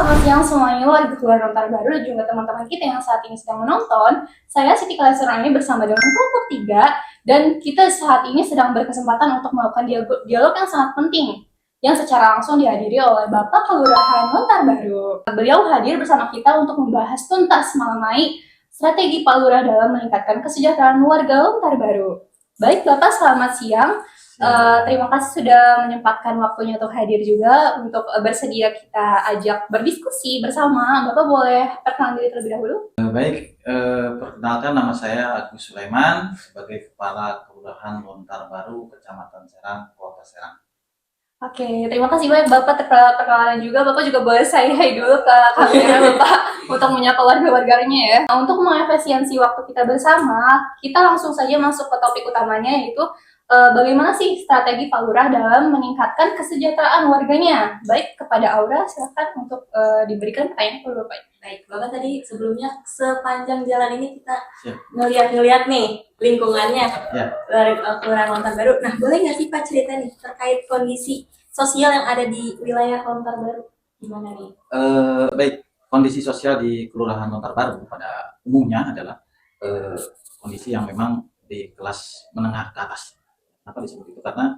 Selamat siang semuanya warga Kelurahan Lontar Baru dan juga teman-teman kita yang saat ini sedang menonton. Saya Siti Kaleserani bersama dengan kelompok 3 dan kita saat ini sedang berkesempatan untuk melakukan dialog yang sangat penting yang secara langsung dihadiri oleh Bapak Kelurahan Lontar Baru. Beliau hadir bersama kita untuk membahas tuntas mengenai strategi Pak Lurah dalam meningkatkan kesejahteraan warga Lontar Baru. Baik Bapak, selamat siang. Terima kasih sudah menyempatkan waktunya untuk hadir juga untuk bersedia kita ajak berdiskusi bersama. Bapak boleh perkenalan diri terlebih dahulu? Perkenalkan nama saya Agus Sulaiman sebagai Kepala Kelurahan Lontar Baru, Kecamatan Serang, Kota Serang. Oke, terima kasih banyak Bapak perkenalan juga. Bapak juga boleh saya hai dulu ke kamera Bapak untuk menyapa warga-warganya ya. Nah, untuk mengefisiensi waktu kita bersama, kita langsung saja masuk ke topik utamanya yaitu bagaimana sih strategi Pak Lurah dalam meningkatkan kesejahteraan warganya? Baik, kepada Aura, silakan untuk diberikan pertanyaan ke Bapak. Baik, Bapak tadi sebelumnya sepanjang jalan ini kita ngeliat nih lingkungannya dari Kelurahan Lontar Baru. Nah, boleh nggak sih Pak cerita nih terkait kondisi sosial yang ada di wilayah Lontar Baru? Gimana nih? Baik, kondisi sosial di Kelurahan Lontar Baru pada umumnya adalah kondisi yang memang di kelas menengah ke atas. Kenapa disebut itu? Karena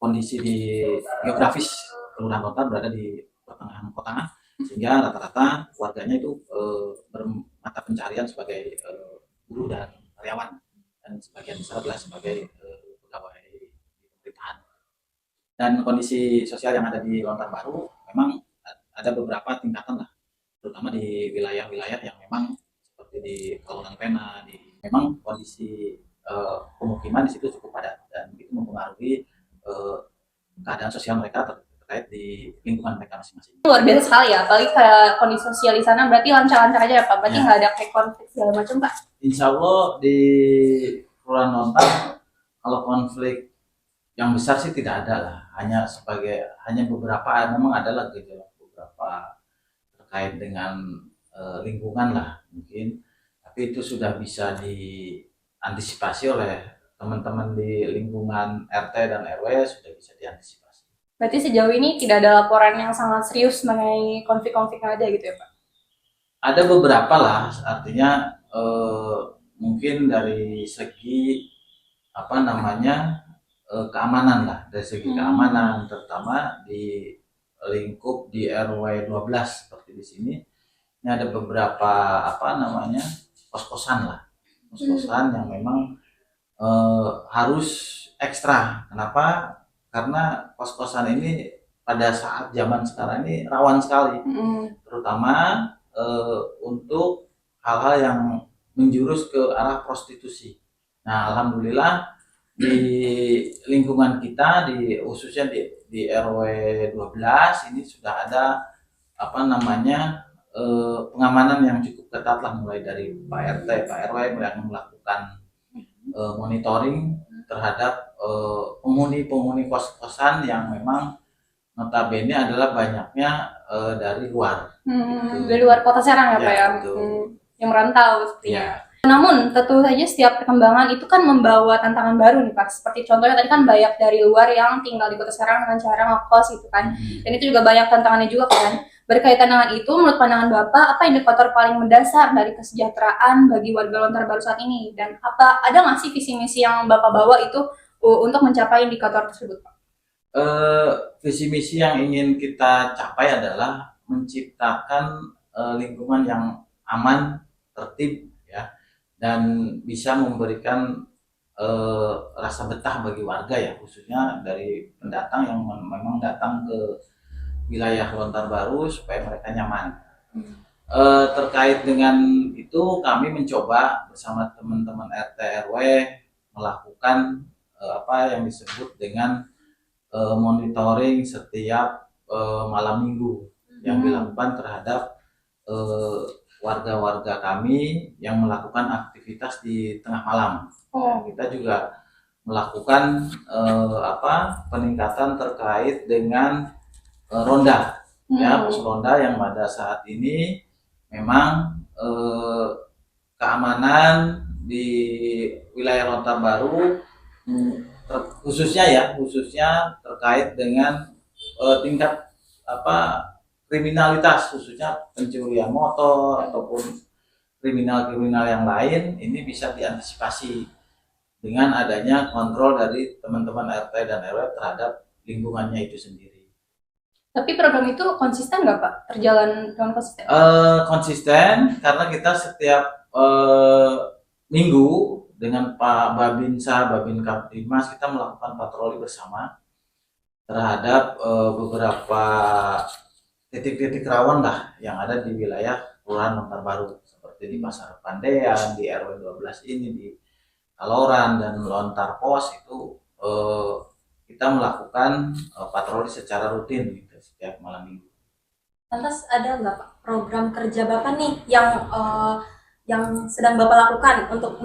kondisi di geografis Kelurahan Lontar berada di pertengahan kota, sehingga rata-rata warganya itu bermata pencarian sebagai buruh dan karyawan, dan sebagian besar adalah sebagai pegawai pemerintahan. Dan kondisi sosial yang ada di Lontar Baru memang ada beberapa tingkatan lah, terutama di wilayah-wilayah yang memang seperti di Kaluran Pena, memang kondisi pemukiman di situ cukup padat dan itu mempengaruhi keadaan sosial mereka terkait di lingkungan mereka masing-masing. Luar biasa sekali ya, apalagi kayak kondisi sosial di sana berarti lancar-lancar aja ya Pak, berarti nggak ada kayak konflik segala macam Pak? Insya Allah di Kelurahan Lontar kalau konflik yang besar sih tidak ada lah, hanya beberapa memang adalah gejolak beberapa terkait dengan lingkungan lah mungkin, tapi itu sudah bisa diantisipasi oleh teman-teman di lingkungan RT dan RW, sudah bisa diantisipasi. Berarti sejauh ini tidak ada laporan yang sangat serius mengenai konflik-konflik yang ada gitu ya Pak? Ada beberapa lah, artinya mungkin dari segi keamanan lah, dari segi keamanan terutama di lingkup di RW 12 seperti di sini. Ini ada beberapa kos-kosan lah, kos-kosan yang memang harus ekstra. Kenapa? Karena kos-kosan ini pada saat zaman sekarang ini rawan sekali, terutama untuk hal-hal yang menjurus ke arah prostitusi. Nah, alhamdulillah di lingkungan kita, khususnya di RW 12 ini sudah ada pengamanan yang cukup ketat lah, mulai dari Pak RT, Pak RW yang melakukan monitoring terhadap penghuni kos-kosan yang memang notabene adalah banyaknya dari luar. Gitu. Dari luar kota Serang ya Pak ya? Yang merantau sepertinya. Namun tentu saja setiap perkembangan itu kan membawa tantangan baru nih Pak. Seperti contohnya tadi kan banyak dari luar yang tinggal di kota Serang dengan cara ngekos gitu kan. Dan itu juga banyak tantangannya juga kan. Berkaitan dengan itu, menurut pandangan Bapak, apa indikator paling mendasar dari kesejahteraan bagi warga Lontar Baru saat ini? Dan ada nggak sih visi misi yang Bapak bawa itu untuk mencapai indikator tersebut Pak? Visi misi yang ingin kita capai adalah menciptakan lingkungan yang aman, tertib ya, dan bisa memberikan rasa betah bagi warga ya, khususnya dari pendatang yang memang datang ke wilayah Lontar Baru supaya mereka nyaman. Terkait dengan itu kami mencoba bersama teman-teman RT RW melakukan yang disebut dengan monitoring setiap malam minggu yang dilakukan terhadap warga-warga kami yang melakukan aktivitas di tengah malam. Kita juga melakukan peningkatan terkait dengan ronda, pos ronda yang pada saat ini memang keamanan di wilayah Lontar Baru khususnya terkait dengan tingkat kriminalitas, khususnya pencurian motor ataupun kriminal-kriminal yang lain, ini bisa diantisipasi dengan adanya kontrol dari teman-teman RT dan RW terhadap lingkungannya itu sendiri. Tapi program itu konsisten nggak Pak? Terjalan dengan konsisten? Konsisten karena kita setiap minggu dengan Pak Babinsa, Babin Kaptimas, kita melakukan patroli bersama terhadap beberapa titik-titik rawan lah yang ada di wilayah Kelurahan Lontar Baru, seperti di Pasar Pandean, di RW 12 ini, di Kaloran dan Lontar Pos itu kita melakukan patroli secara rutin gitu, setiap malam minggu. Lantas ada nggak Pak program kerja Bapak nih yang sedang Bapak lakukan untuk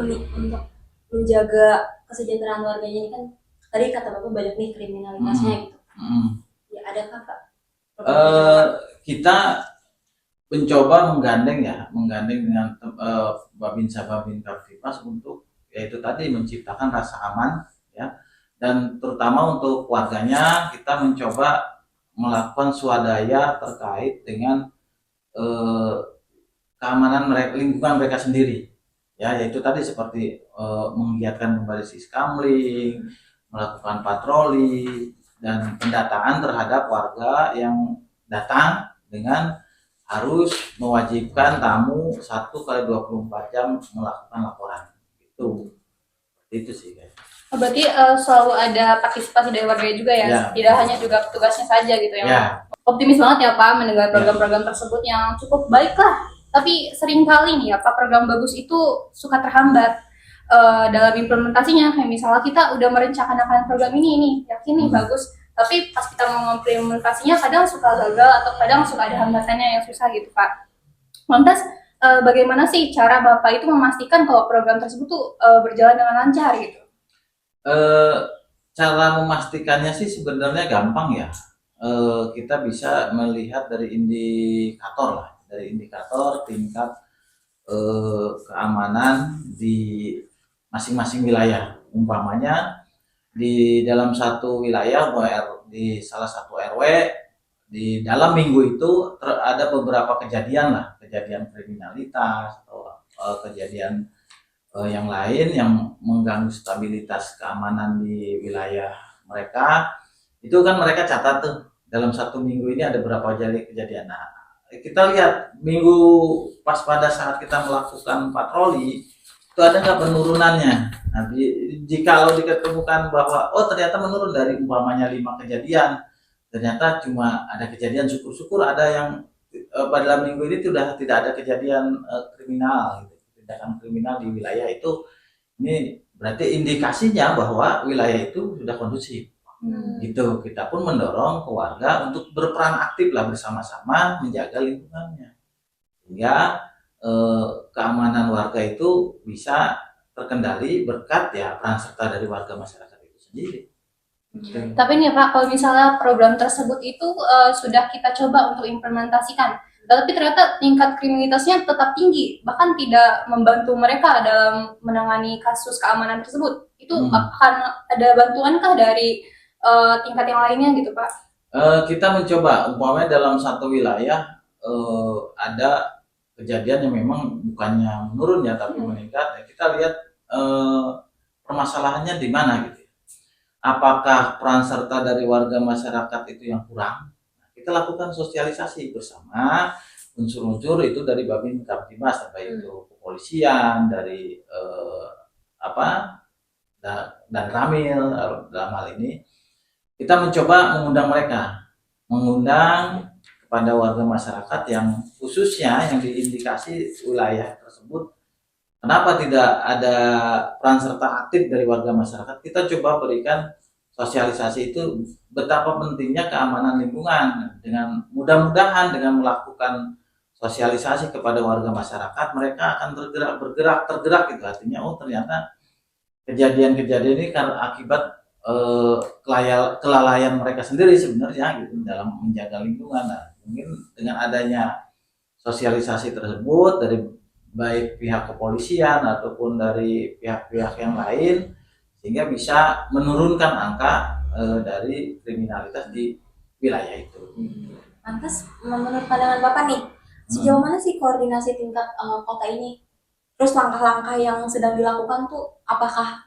menjaga kesejahteraan warganya ini kan tadi kata Bapak banyak nih kriminalitasnya gitu. Ya adakah Pak? Kita mencoba menggandeng dengan Babinsa Babin Kaptimas untuk yaitu tadi menciptakan rasa aman ya, dan terutama untuk warganya kita mencoba melakukan swadaya terkait dengan keamanan mereka, lingkungan mereka sendiri ya, yaitu tadi seperti menggiatkan kembali siskamling, melakukan patroli dan pendataan terhadap warga yang datang dengan harus mewajibkan tamu 1x24 jam melakukan laporan. Itu sih guys. Berarti selalu ada partisipasi dari warga juga ya? Tidak hanya juga petugasnya saja gitu ya? Optimis banget ya Pak mendengar program-program tersebut yang cukup baik lah. Tapi seringkali nih ya Pak, program bagus itu suka terhambat dalam implementasinya. Kayak misalnya kita udah merencanakan program ini yakin nih bagus, tapi pas kita mau implementasinya kadang suka gagal atau kadang suka ada hambatannya yang susah gitu Pak. Lantas bagaimana sih cara Bapak itu memastikan kalau program tersebut tuh berjalan dengan lancar gitu? Cara memastikannya sih sebenarnya gampang ya. Kita bisa melihat dari indikator tingkat keamanan di masing-masing wilayah. Umpamanya di dalam satu wilayah, di salah satu RW, di dalam minggu itu ada beberapa kejadian kriminalitas atau kejadian yang lain yang mengganggu stabilitas keamanan di wilayah mereka. Itu kan mereka catat tuh dalam satu minggu ini ada berapa kejadian. Nah, kita lihat minggu pas pada saat kita melakukan patroli itu ada nggak penurunannya. Nah, jika diketemukan bahwa ternyata menurun dari umpamanya 5 kejadian, ternyata cuma ada kejadian, syukur-syukur ada yang pada minggu ini sudah tidak ada kejadian tindakan kriminal di wilayah itu. Ini berarti indikasinya bahwa wilayah itu sudah kondusif. Gitu. Kita pun mendorong ke warga untuk berperan aktif lah bersama-sama menjaga lingkungannya, sehingga keamanan warga itu bisa terkendali berkat ya peran serta dari warga masyarakat itu sendiri. Tapi nih Pak, kalau misalnya program tersebut itu sudah kita coba untuk implementasikan, tapi ternyata tingkat kriminalitasnya tetap tinggi, bahkan tidak membantu mereka dalam menangani kasus keamanan tersebut, itu akan ada bantuankah dari tingkat yang lainnya gitu Pak? Kita mencoba, umpamanya dalam satu wilayah ada kejadian yang memang bukannya menurun ya, tapi meningkat. Kita lihat permasalahannya di mana gitu. Apakah peran serta dari warga masyarakat itu yang kurang? Kita lakukan sosialisasi bersama unsur-unsur itu dari Babin Kaptimas, baik itu kepolisian, dari dan Ramil dalam hal ini. Kita mencoba mengundang kepada warga masyarakat yang khususnya yang diindikasi wilayah tersebut. Kenapa tidak ada peran serta aktif dari warga masyarakat? Kita coba berikan sosialisasi itu betapa pentingnya keamanan lingkungan. Dengan mudah-mudahan dengan melakukan sosialisasi kepada warga masyarakat, mereka akan tergerak gitu. Artinya ternyata kejadian-kejadian ini karena akibat kelalaian mereka sendiri sebenarnya gitu dalam menjaga lingkungan. Nah, mungkin dengan adanya sosialisasi tersebut dari baik pihak kepolisian ataupun dari pihak-pihak yang lain, sehingga bisa menurunkan angka dari kriminalitas di wilayah itu. Lantas menurut pandangan Bapak nih, sejauh mana sih koordinasi tingkat kota ini? Terus langkah-langkah yang sedang dilakukan tuh apakah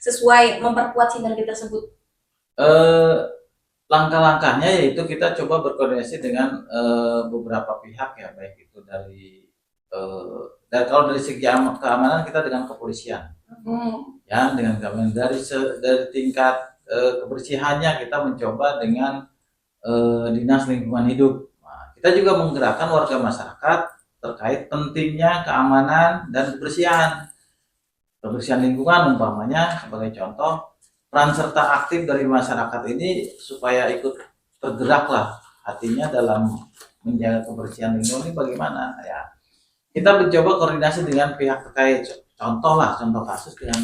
sesuai memperkuat sinergi tersebut? Langkah-langkahnya yaitu kita coba berkoordinasi dengan beberapa pihak ya, baik itu dari kalau dari segi keamanan kita dengan kepolisian, ya dengan keamanan dari tingkat kebersihannya kita mencoba dengan dinas lingkungan hidup. Nah, kita juga menggerakkan warga masyarakat terkait pentingnya keamanan dan kebersihan lingkungan umpamanya sebagai contoh. Peran serta aktif dari masyarakat ini supaya ikut tergeraklah hatinya dalam menjaga kebersihan lingkungan ini bagaimana ya. Kita mencoba koordinasi dengan pihak terkait, contoh kasus dengan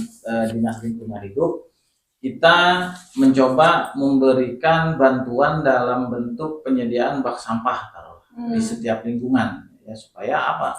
dinas lingkungan hidup. Kita mencoba memberikan bantuan dalam bentuk penyediaan bak sampah di setiap lingkungan ya, supaya apa?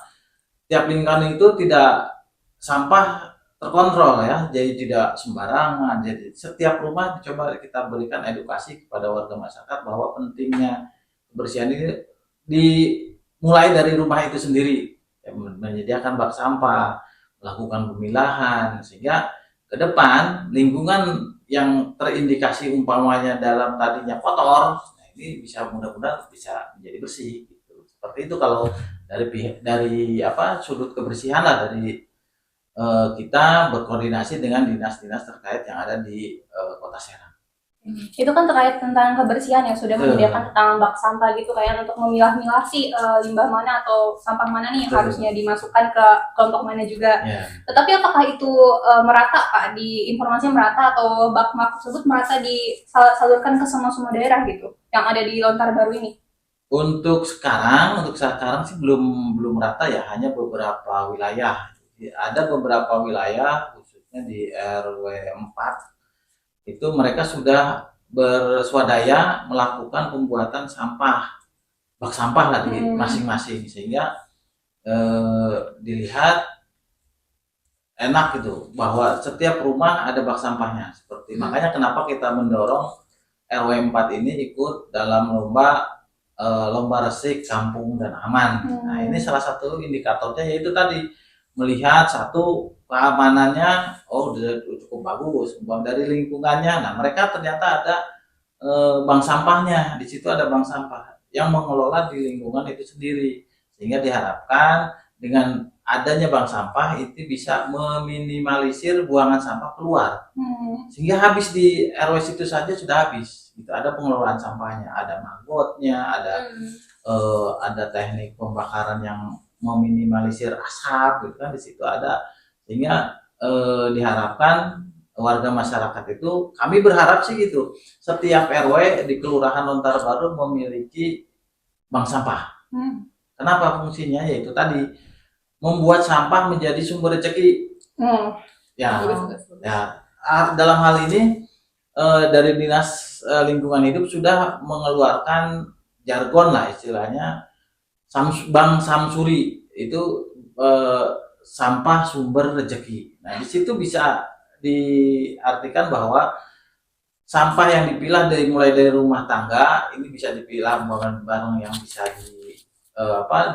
Setiap lingkungan itu tidak sampah terkontrol ya, jadi tidak sembarangan. Jadi setiap rumah coba kita berikan edukasi kepada warga masyarakat bahwa pentingnya kebersihan ini dimulai dari rumah itu sendiri, ya, menyediakan bak sampah, melakukan pemilahan, sehingga ke depan lingkungan yang terindikasi umpamanya dalam tadinya kotor, nah ini bisa mudah-mudahan bisa menjadi bersih. Gitu. Seperti itu kalau dari sudut kebersihan lah dari kita berkoordinasi dengan dinas-dinas terkait yang ada di Kota Serang. Itu kan terkait tentang kebersihan yang sudah menyediakan tentang bak sampah gitu kayak untuk memilah-milah sih limbah mana atau sampah mana nih yang harusnya dimasukkan ke kelompok mana juga. Tetapi apakah itu merata Pak, di informasinya merata atau bak tersebut merata disalurkan ke semua daerah gitu yang ada di Lontar Baru ini? Untuk sekarang sih belum merata ya, hanya beberapa wilayah. Ada beberapa wilayah khususnya di RW 4 itu mereka sudah berswadaya melakukan pembuatan bak sampah lah di masing-masing, sehingga dilihat enak gitu bahwa setiap rumah ada bak sampahnya. Seperti makanya kenapa kita mendorong RW 4 ini ikut dalam lomba resik kampung dan aman. Nah, ini salah satu indikatornya yaitu tadi melihat satu keamanannya udah cukup bagus dari lingkungannya. Nah, mereka ternyata ada bank sampahnya, di situ ada bank sampah yang mengelola di lingkungan itu sendiri, sehingga diharapkan dengan adanya bank sampah itu bisa meminimalisir buangan sampah keluar, sehingga habis di RW situ saja sudah habis. Itu ada pengelolaan sampahnya, ada maggotnya, ada teknik pembakaran yang meminimalisir asap gitu kan, di situ ada, sehingga diharapkan warga masyarakat itu, kami berharap sih gitu, setiap RW di Kelurahan Lontar Baru memiliki bank sampah. Kenapa fungsinya? Yaitu tadi membuat sampah menjadi sumber rezeki. Ya, dalam hal ini dari Dinas Lingkungan Hidup sudah mengeluarkan jargon lah istilahnya, Bank Samsuri itu sampah sumber rezeki. Nah, di situ bisa diartikan bahwa sampah yang dipilah mulai dari rumah tangga ini bisa dipilah barang-barang yang bisa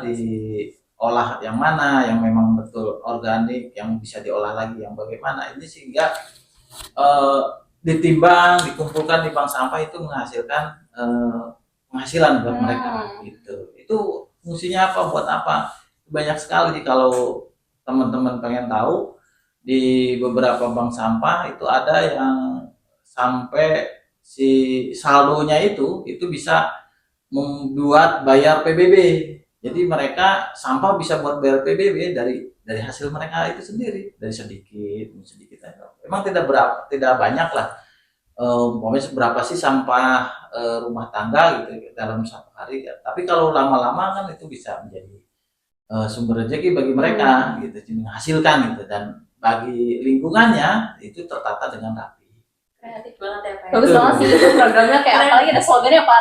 diolah yang mana, yang memang betul organik, yang bisa diolah lagi yang bagaimana. Ini sehingga ditimbang, dikumpulkan di bank sampah itu menghasilkan penghasilan buat mereka gitu. Itu fungsinya apa, buat apa? Banyak sekali. Kalau teman-teman pengen tahu, di beberapa bank sampah itu ada yang sampai si saldonya itu bisa membuat bayar PBB. Jadi mereka sampah bisa buat bayar PBB dari hasil mereka itu sendiri, dari sedikit aja. Memang tidak banyak lah. Berapa sih sampah rumah tangga gitu dalam satu hari ya. Tapi kalau lama-lama kan itu bisa menjadi sumber rezeki bagi mereka gitu, menghasilkan gitu, dan bagi lingkungannya itu tertata dengan rapi. Kreatif banget ya Pak. Bagus banget sih itu programnya, kayak apalagi ada slogannya Pak.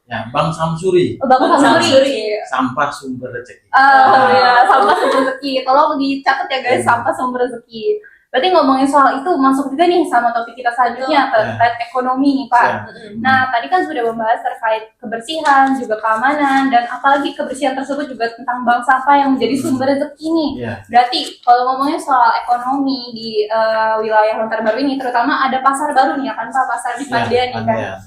Ya, Bank Samsuri. Bank Samsuri. Sampah sumber rezeki. Ya, sampah sumber rezeki. Tolong dicatat ya guys, sampah sumber rezeki. Berarti ngomongin soal itu masuk juga nih sama topik kita selanjutnya terkait ekonomi nih Pak. Nah, tadi kan sudah membahas terkait kebersihan, juga keamanan, dan apalagi kebersihan tersebut juga tentang bank sampah yang menjadi sumber rezeki nih. Berarti kalau ngomongin soal ekonomi di wilayah Lontar Baru ini, terutama ada pasar baru nih ya kan Pak, pasar di Pandean nih kan.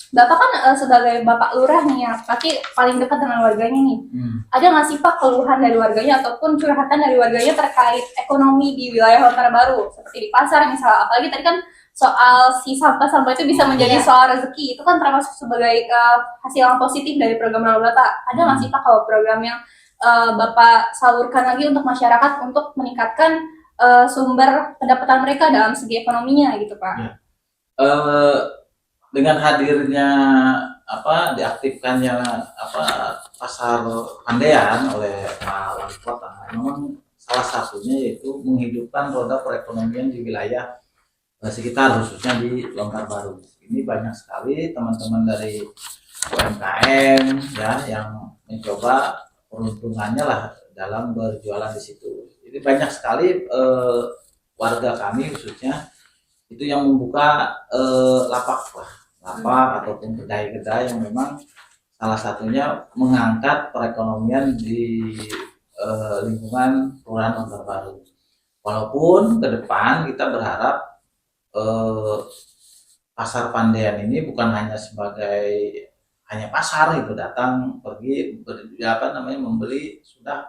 Bapak kan sebagai Bapak Lurah nih ya, pasti paling dekat dengan warganya nih. Ada nggak sih Pak keluhan dari warganya ataupun curhatan dari warganya terkait ekonomi di wilayah Lontar Baru? Seperti di pasar misalnya, apalagi tadi kan soal si sampah-sampah itu bisa menjadi soal rezeki, itu kan termasuk sebagai hasil yang positif dari program Lalu Bapak. Ada nggak sih Pak kalau program yang Bapak salurkan lagi untuk masyarakat untuk meningkatkan sumber pendapatan mereka dalam segi ekonominya gitu Pak? Dengan hadirnya diaktifkannya pasar Pandean oleh Pak Wali Kota, memang salah satunya yaitu menghidupkan roda perekonomian di wilayah sekitar, khususnya di Lontar Baru. Ini banyak sekali teman-teman dari UMKM ya yang mencoba peruntungannya lah dalam berjualan di situ. Jadi banyak sekali warga kami khususnya itu yang membuka lapak ataupun kedai-kedai yang memang salah satunya mengangkat perekonomian di lingkungan Kelurahan Lontar Baru. Walaupun ke depan kita berharap pasar Pandean ini bukan hanya sebagai pasar itu datang pergi membeli sudah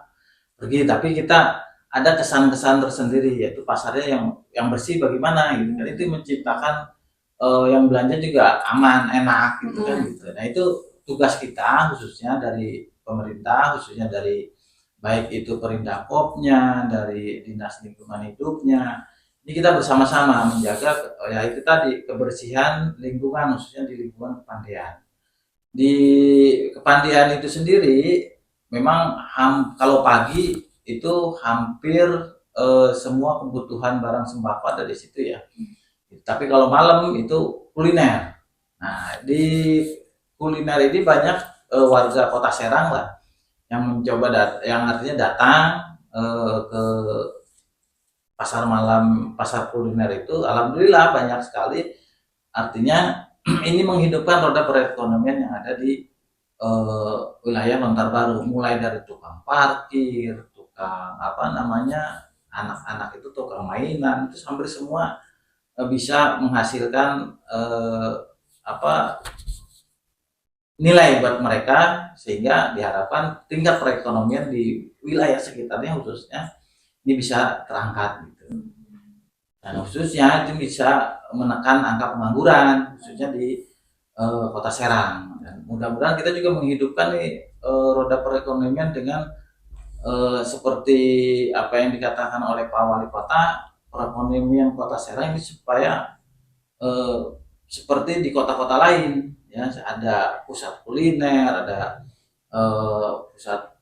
pergi, tapi kita ada kesan-kesan tersendiri, yaitu pasarnya yang bersih bagaimana gitu kan, itu menciptakan yang belanja juga aman, enak gitu kan gitu. Nah, itu tugas kita khususnya dari pemerintah, khususnya dari baik itu Perindakopnya, dari Dinas Lingkungan Hidupnya. Ini kita bersama-sama menjaga ya itu tadi kebersihan lingkungan, khususnya di lingkungan Kepandean. Di Kepandean itu sendiri memang kalau pagi itu hampir semua kebutuhan barang sembako ada di situ ya. Tapi kalau malam itu kuliner. Nah, di kuliner ini banyak warga Kota Serang lah yang mencoba yang artinya datang ke pasar malam, pasar kuliner itu. Alhamdulillah banyak sekali. Artinya ini menghidupkan roda perekonomian yang ada di wilayah Lontar Baru, mulai dari tukang parkir, tukang anak-anak itu tukang mainan, itu hampir semua bisa menghasilkan nilai buat mereka, sehingga diharapkan tingkat perekonomian di wilayah sekitarnya khususnya ini bisa terangkat gitu. Dan khususnya itu bisa menekan angka pengangguran khususnya di Kota Serang. Dan mudah-mudahan kita juga menghidupkan nih roda perekonomian dengan seperti apa yang dikatakan oleh Pak Wali Kota, perekonomian Kota Serang ini supaya seperti di kota-kota lain ya, ada pusat kuliner, ada pusat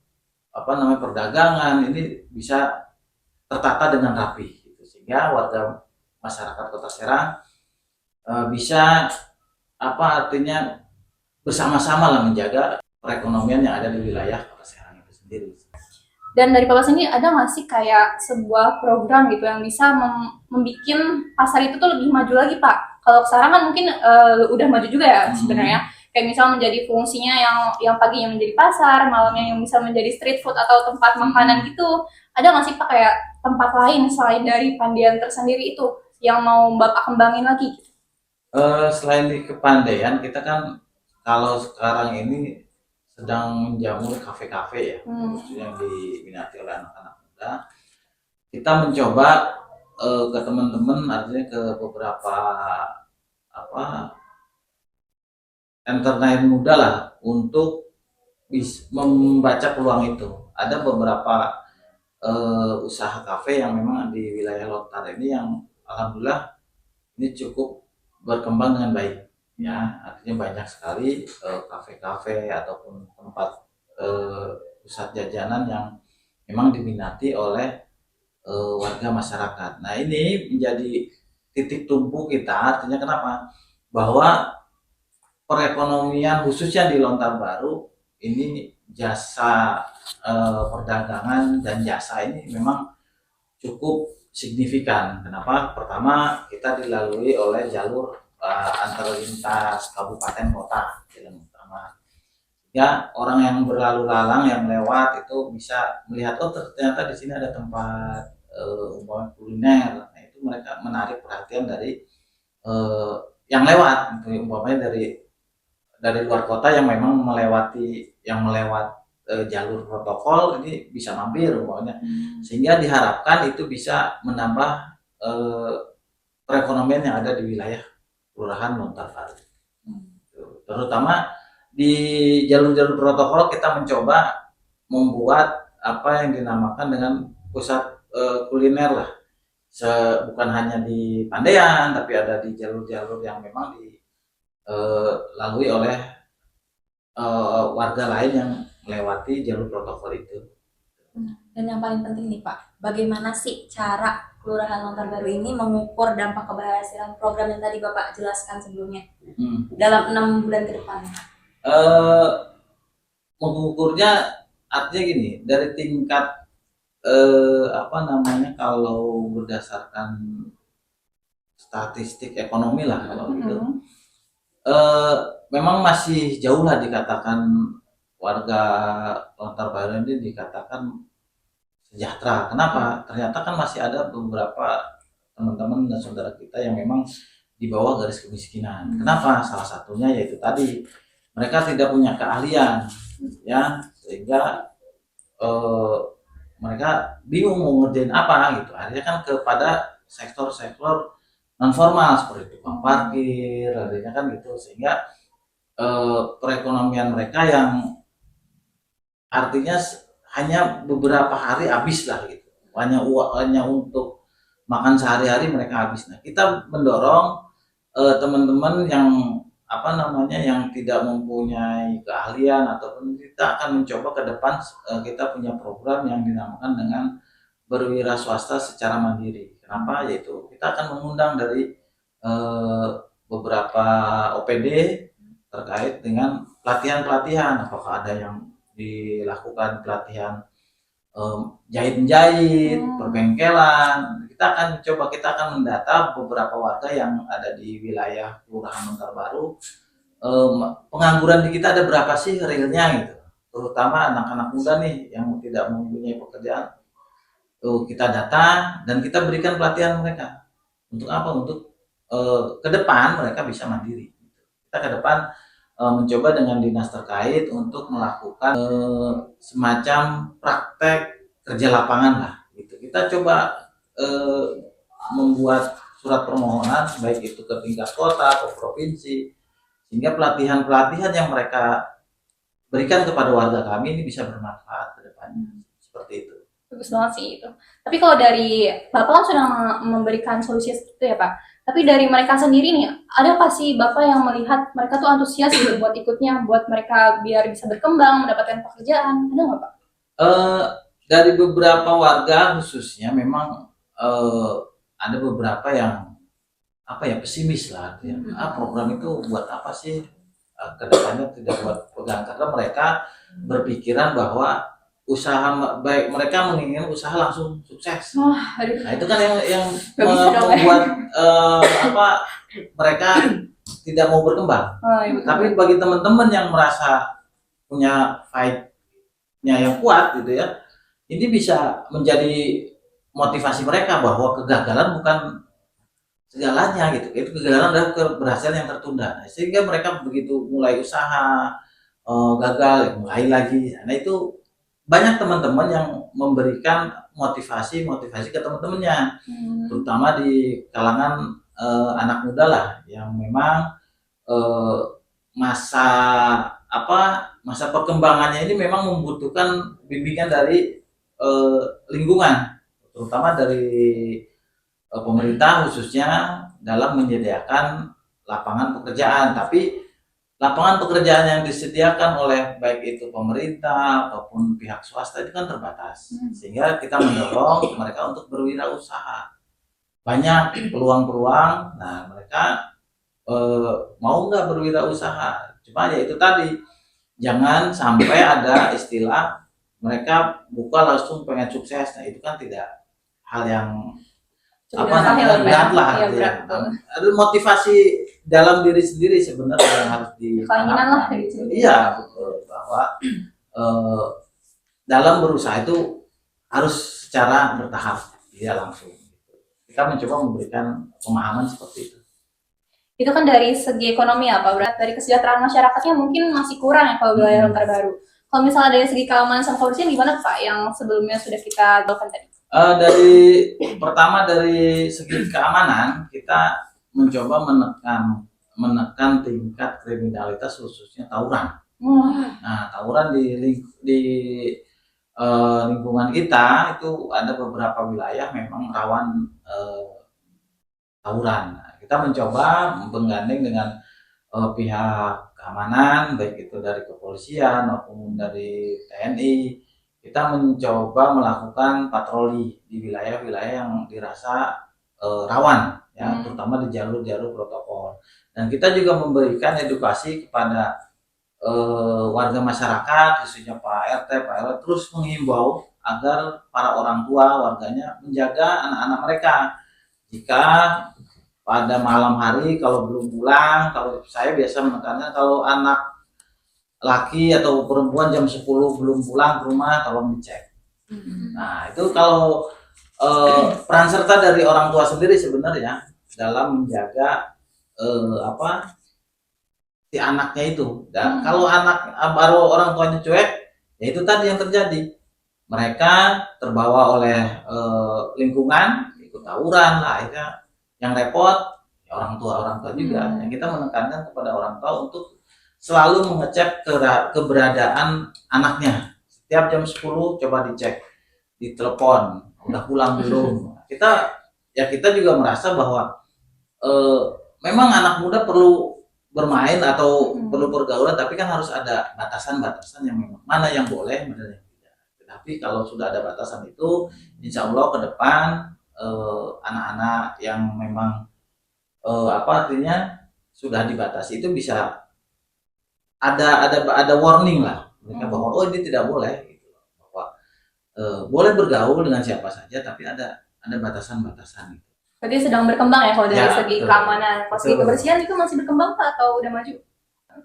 perdagangan, ini bisa tertata dengan rapi gitu, sehingga warga masyarakat Kota Serang bisa artinya bersama-sama lah menjaga perekonomian yang ada di wilayah Kota Serang itu sendiri. Dan dari Bapak sendiri ada nggak sih kayak sebuah program gitu yang bisa membuat pasar itu tuh lebih maju lagi Pak? Kalau sekarang kan mungkin udah maju juga ya sebenarnya. Kayak misal menjadi fungsinya yang paginya menjadi pasar, malamnya yang bisa menjadi street food atau tempat makanan gitu. Ada nggak sih Pak kayak tempat lain selain dari Pandean tersendiri itu yang mau Bapak kembangin lagi? Selain di Kepandean, kita kan kalau sekarang ini sedang menjamur kafe-kafe ya, yang diminati oleh anak-anak muda. Kita mencoba ke teman-teman, artinya ke beberapa internet muda lah untuk membaca peluang itu. Ada beberapa usaha kafe yang memang di wilayah Lontar ini yang alhamdulillah ini cukup berkembang dengan baik. Ya, artinya banyak sekali kafe-kafe ataupun tempat pusat jajanan yang memang diminati oleh warga masyarakat. Nah, ini menjadi titik tumpu kita, artinya kenapa? Bahwa perekonomian khususnya di Lontar Baru ini jasa perdagangan dan jasa ini memang cukup signifikan. Kenapa? Pertama, kita dilalui oleh jalur antar lintas kabupaten kota, jalan utama. Ya, orang yang berlalu lalang yang lewat itu bisa melihat, oh ternyata di sini ada tempat umpama kuliner. Nah, itu mereka menarik perhatian dari eh, yang lewat, gitu. Umpamanya dari luar kota yang memang melewat jalur protokol ini bisa mampir umpamanya, sehingga diharapkan itu bisa menambah eh, perekonomian yang ada di wilayah Kelurahan Lontarbaru. Terutama di jalur-jalur protokol kita mencoba membuat apa yang dinamakan dengan pusat kuliner lah. Bukan hanya di Pandean, tapi ada di jalur-jalur yang memang dilalui oleh warga lain yang melewati jalur protokol itu. Dan yang paling penting nih Pak, bagaimana sih cara Kelurahan Lontarbaru ini mengukur dampak keberhasilan program yang tadi Bapak jelaskan sebelumnya dalam 6 bulan ke depan? Mengukurnya artinya gini, dari tingkat kalau berdasarkan statistik ekonomi lah kalau gitu, memang masih jauh lah dikatakan warga Lontarbaru ini dikatakan sejahtera. Kenapa? Ternyata kan masih ada beberapa teman-teman dan saudara kita yang memang di bawah garis kemiskinan. Kenapa? Salah satunya yaitu tadi mereka tidak punya keahlian, ya, sehingga mereka bingung mau ngerjain apa gitu. Akhirnya kan kepada sektor-sektor non formal seperti tukang parkir, adanya kan gitu, sehingga perekonomian mereka yang artinya hanya beberapa hari habis lah gitu, hanya untuk makan sehari-hari mereka habis. Nah, kita mendorong teman-teman yang yang tidak mempunyai keahlian, ataupun kita akan mencoba ke depan kita punya program yang dinamakan dengan berwira swasta secara mandiri. Kenapa? Yaitu kita akan mengundang dari beberapa OPD terkait dengan pelatihan-pelatihan, apakah ada yang dilakukan pelatihan jahit-menjahit, perbengkelan. Kita akan mendata beberapa warga yang ada di wilayah Kelurahan Lontarbaru. Pengangguran di kita ada berapa sih realnya gitu, terutama anak-anak muda nih yang tidak mempunyai pekerjaan. Kita data dan kita berikan pelatihan mereka. Untuk apa? Untuk ke depan mereka bisa mandiri. Kita ke depan mencoba dengan dinas terkait untuk melakukan semacam praktek kerja lapangan lah gitu. Kita coba membuat surat permohonan baik itu ke tingkat kota atau provinsi, sehingga pelatihan-pelatihan yang mereka berikan kepada warga kami ini bisa bermanfaat ke depannya. Seperti itu. Bagus banget sih itu. Tapi kalau dari Bapak kan sudah memberikan solusi itu ya Pak. Tapi dari mereka sendiri nih, ada nggak sih Bapak yang melihat mereka tuh antusias gitu buat ikutnya, buat mereka biar bisa berkembang, mendapatkan pekerjaan? Ada nggak Pak? Dari beberapa warga khususnya memang ada beberapa yang pesimis lah, artinya program itu buat apa sih, kedepannya tidak buat pegang, karena mereka berpikiran bahwa usaha baik, mereka menginginkan usaha langsung sukses. Nah itu kan yang membuat mereka tidak mau berkembang. Tapi bagi teman-teman yang merasa punya fight-nya yang kuat gitu ya, ini bisa menjadi motivasi mereka bahwa kegagalan bukan segalanya gitu. Itu kegagalan adalah keberhasilan yang tertunda. Nah, sehingga mereka begitu mulai usaha gagal, mulai lagi. Nah itu banyak teman-teman yang memberikan motivasi ke teman-temannya, terutama di kalangan anak muda lah, yang memang masa perkembangannya ini memang membutuhkan bimbingan dari lingkungan, terutama dari pemerintah khususnya dalam menyediakan lapangan pekerjaan. Tapi lapangan pekerjaan yang disediakan oleh baik itu pemerintah ataupun pihak swasta itu kan terbatas, sehingga kita mendorong mereka untuk berwirausaha. Banyak peluang-peluang. Nah mereka mau nggak berwirausaha, cuma ya itu tadi, jangan sampai ada istilah mereka buka langsung pengen sukses. Nah itu kan tidak hal yang Cukup apa berat namanya, berat lah ya, gitu berat. ya. Ada motivasi dalam diri sendiri sebenarnya yang harus Keinginan lah ditanamkan. gitu. Iya, betul, bahwa eh, dalam berusaha itu harus secara bertahap, tidak langsung. Kita mencoba memberikan pemahaman seperti itu. Itu kan dari segi ekonomi ya Pak, berarti dari kesejahteraan masyarakatnya mungkin masih kurang ya kalau wilayah Lontar Baru. Kalau misalnya dari segi keamanan sama kebersihan gimana Pak yang sebelumnya sudah kita lakukan tadi? Dari pertama dari segi keamanan kita mencoba menekan tingkat kriminalitas khususnya tawuran. Nah, tawuran di lingkungan kita itu ada beberapa wilayah memang rawan tawuran. Nah, kita mencoba menggandeng dengan pihak keamanan, baik itu dari kepolisian maupun dari TNI. Kita mencoba melakukan patroli di wilayah-wilayah yang dirasa rawan, ya, terutama di jalur-jalur protokol. Dan kita juga memberikan edukasi kepada warga masyarakat, khususnya Pak RT, Pak RW, terus menghimbau agar para orang tua warganya menjaga anak-anak mereka. Jika pada malam hari kalau belum pulang, kalau saya biasa menekannya kalau anak laki atau perempuan jam 10 belum pulang ke rumah, tolong dicek. Nah, itu kalau peran serta dari orang tua sendiri sebenarnya dalam menjaga si anaknya itu. Dan kalau anak baru orang tuanya cuek, ya itu tadi yang terjadi. Mereka terbawa oleh lingkungan, ikut tawuran lah, akhirnya yang repot ya orang tua juga. Yang kita menekankan kepada orang tua untuk selalu mengecek keberadaan anaknya. Setiap jam 10 coba dicek, ditelepon, udah pulang belum. Kita juga merasa bahwa memang anak muda perlu bermain atau perlu pergaulan, tapi kan harus ada batasan-batasan yang memang mana yang boleh, mana yang tidak. Tetapi kalau sudah ada batasan itu, insya Allah ke depan anak-anak yang memang artinya sudah dibatasi itu bisa ada warning lah mereka bahwa oh ini tidak boleh gitu, bahwa boleh bergaul dengan siapa saja tapi ada batasan-batasan gitu. Berarti sedang berkembang ya kalau dari segi betul. keamanan. Kalau segi kebersihan itu masih berkembang Pak atau udah maju?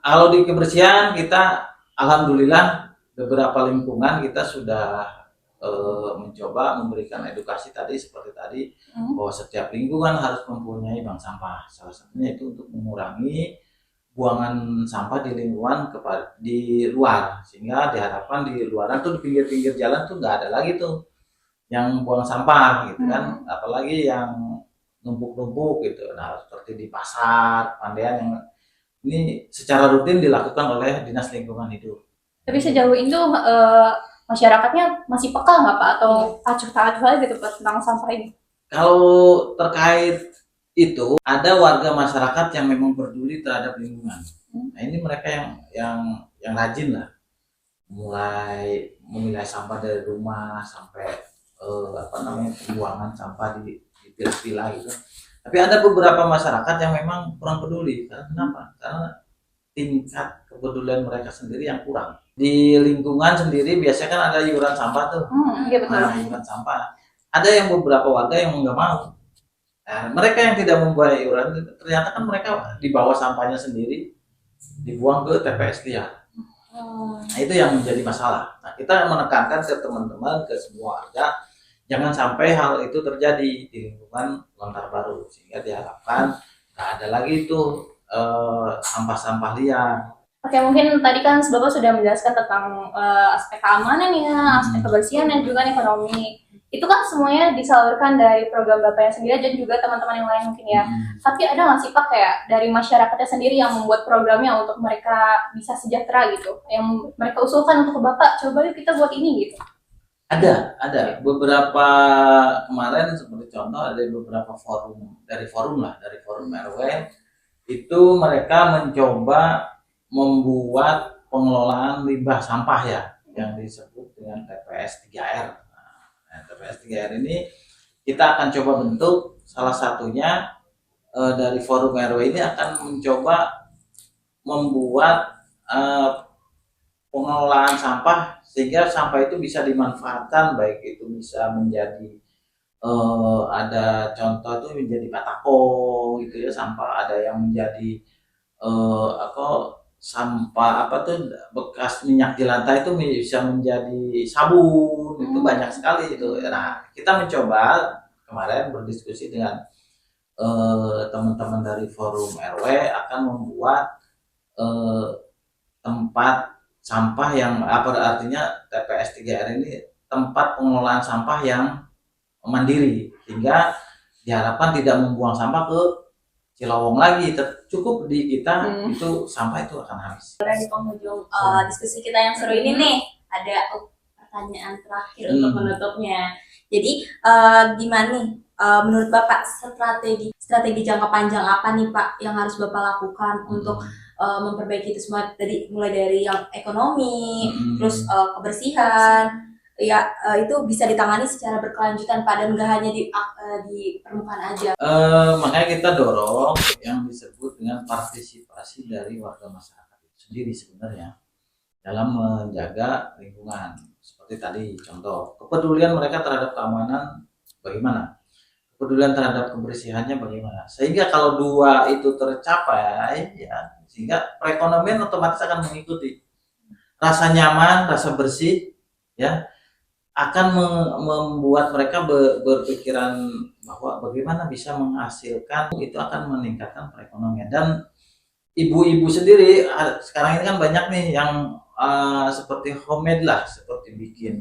Kalau di kebersihan kita alhamdulillah beberapa lingkungan kita sudah mencoba memberikan edukasi tadi seperti tadi bahwa setiap lingkungan harus mempunyai bank sampah. Salah satunya itu untuk mengurangi buangan sampah di lingkungan di luar, sehingga diharapkan di luaran tuh di pinggir-pinggir jalan tuh nggak ada lagi tuh yang buang sampah gitu kan, apalagi yang numpuk-numpuk gitu. Nah, seperti di pasar, Pandean yang ini secara rutin dilakukan oleh Dinas Lingkungan Hidup. Tapi sejauh itu masyarakatnya masih peka nggak Pak atau acuh-acuh aja gitu Pak tentang sampah ini? Kalau terkait itu ada warga masyarakat yang memang peduli terhadap lingkungan. Nah, ini mereka yang rajin lah, mulai memilah sampah dari rumah sampai pembuangan sampah di pilah-pilah gitu. Tapi ada beberapa masyarakat yang memang kurang peduli. Karena kenapa? Karena tingkat kepedulian mereka sendiri yang kurang. Di lingkungan sendiri biasanya kan ada iuran sampah tuh. Iya betul. Nah, iuran sampah. Ada yang beberapa warga yang nggak mau. Nah, mereka yang tidak membayar iuran ternyata kan mereka dibawa sampahnya sendiri dibuang ke TPS liar. Nah, itu yang menjadi masalah. Nah, kita menekankan ke teman-teman, ke semua warga, jangan sampai hal itu terjadi di lingkungan Lontar Baru, sehingga diharapkan nggak ada lagi itu sampah-sampah liar. Oke, mungkin tadi kan Bapak sudah menjelaskan tentang aspek keamanan ya, aspek kebersihan dan juga ekonomi. Itu kan semuanya disalurkan dari program Bapaknya sendiri dan juga teman-teman yang lain mungkin ya. Tapi ada nggak sih Pak kayak dari masyarakatnya sendiri yang membuat programnya untuk mereka bisa sejahtera gitu? Yang mereka usulkan untuk ke Bapak, coba yuk kita buat ini gitu. Ada beberapa kemarin seperti contoh ada beberapa forum RW itu mereka mencoba membuat pengelolaan limbah sampah ya yang disebut dengan TPS 3R. Nah, TPS 3R ini kita akan coba bentuk salah satunya dari forum RW ini akan mencoba membuat pengelolaan sampah sehingga sampah itu bisa dimanfaatkan, baik itu bisa menjadi ada contoh itu menjadi batako gitu ya, sampah ada yang menjadi apa sampah apa tuh bekas minyak di lantai itu bisa menjadi sabun, itu banyak sekali itu. Nah, kita mencoba kemarin berdiskusi dengan teman-teman dari forum RW akan membuat eh, tempat sampah yang apa artinya TPS 3R ini tempat pengelolaan sampah yang mandiri, sehingga diharapkan tidak membuang sampah ke Cilowong lagi, cukup di kita itu sampah itu akan habis. Di penghujung diskusi kita yang seru ini nih, ada pertanyaan terakhir untuk menutupnya. Jadi gimana nih menurut Bapak strategi jangka panjang apa nih Pak yang harus Bapak lakukan untuk memperbaiki itu semua, mulai dari yang ekonomi, terus kebersihan, ya itu bisa ditangani secara berkelanjutan Pak, dan nggak hanya di permukaan aja. Makanya kita dorong yang disebut dengan partisipasi dari warga masyarakat itu sendiri sebenarnya dalam menjaga lingkungan. Seperti tadi contoh, kepedulian mereka terhadap keamanan bagaimana, kepedulian terhadap kebersihannya bagaimana, sehingga kalau dua itu tercapai ya, sehingga perekonomian otomatis akan mengikuti. Rasa nyaman, rasa bersih ya akan membuat mereka berpikiran bahwa bagaimana bisa menghasilkan, itu akan meningkatkan perekonomian. Dan ibu-ibu sendiri sekarang ini kan banyak nih yang seperti homemade lah, seperti bikin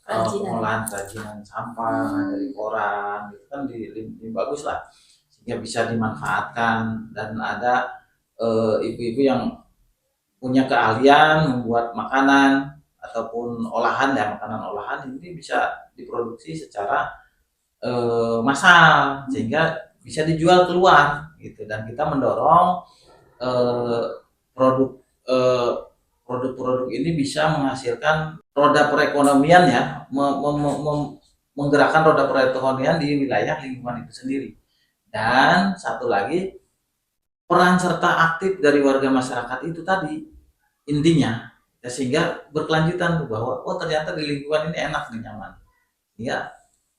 pengolahan kerajinan sampah dari koran gitu kan, di bagus lah sehingga bisa dimanfaatkan. Dan ada ibu-ibu yang punya keahlian membuat makanan ataupun olahan ya, makanan olahan ini bisa diproduksi secara massal sehingga bisa dijual keluar gitu. Dan kita mendorong produk-produk ini bisa menghasilkan roda perekonomian ya, menggerakkan roda perekonomian di wilayah lingkungan itu sendiri. Dan satu lagi, peran serta aktif dari warga masyarakat itu tadi intinya ya, sehingga berkelanjutan tuh bahwa oh ternyata di lingkungan ini enak nih, nyaman, ya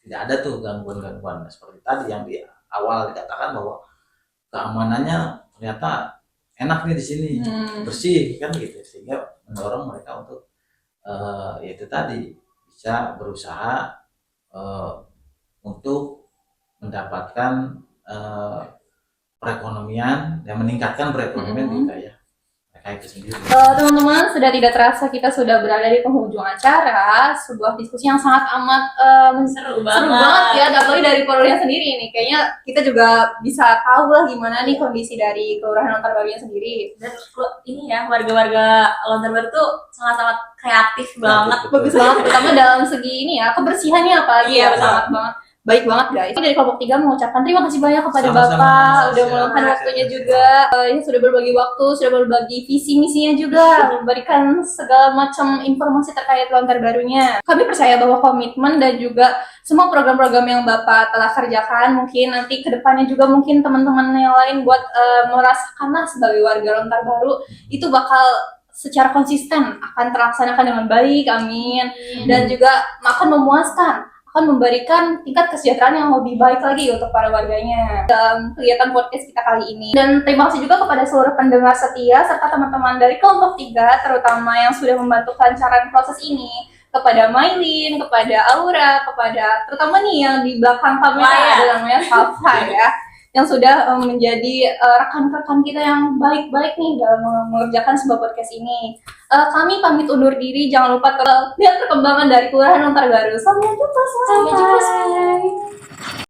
tidak ada tuh gangguan-gangguan seperti tadi yang di awal dikatakan bahwa keamanannya ternyata enak nih di sini, bersih kan gitu, sehingga mendorong mereka untuk yaitu tadi bisa berusaha untuk mendapatkan perekonomian yang meningkatkan perekonomian di wilayah mereka itu sendiri. Teman-teman, sudah tidak terasa kita sudah berada di penghujung acara, sebuah diskusi yang sangat amat seru banget ya, apalagi dari Polrinya sendiri nih. Kayaknya kita juga bisa tahu lah gimana nih kondisi dari Kelurahan Lontar Barunya sendiri. Dan ini ya, warga-warga Lontar Baru tuh sangat-sangat kreatif banget. Bagus banget, terutama dalam segi ini ya, kebersihannya apalagi ya, sangat banget. Baik banget guys. Dari kelompok 3 mengucapkan terima kasih banyak kepada Bapak udah meluangkan waktunya juga, yang sudah berbagi waktu, sudah berbagi visi misinya juga, memberikan segala macam informasi terkait Lontar Barunya. Kami percaya bahwa komitmen dan juga semua program-program yang Bapak telah kerjakan, mungkin nanti kedepannya juga mungkin teman-teman yang lain buat merasakanlah sebagai warga Lontar Baru itu bakal secara konsisten akan terlaksanakan dengan baik, amin. Dan juga akan memuaskan, akan memberikan tingkat kesejahteraan yang lebih baik lagi untuk para warganya dalam kegiatan podcast kita kali ini. Dan terima kasih juga kepada seluruh pendengar setia serta teman-teman dari kelompok 3 terutama yang sudah membantu kelancaran proses ini, kepada Maylin, kepada Aura, kepada terutama nih yang di belakang kamera ada namanya Safa ya, yang sudah menjadi rekan-rekan kita yang baik-baik nih dalam mengerjakan sebuah podcast ini. Kami pamit undur diri, jangan lupa lihat perkembangan dari Kelurahan Lontar Baru. Sampai jumpa.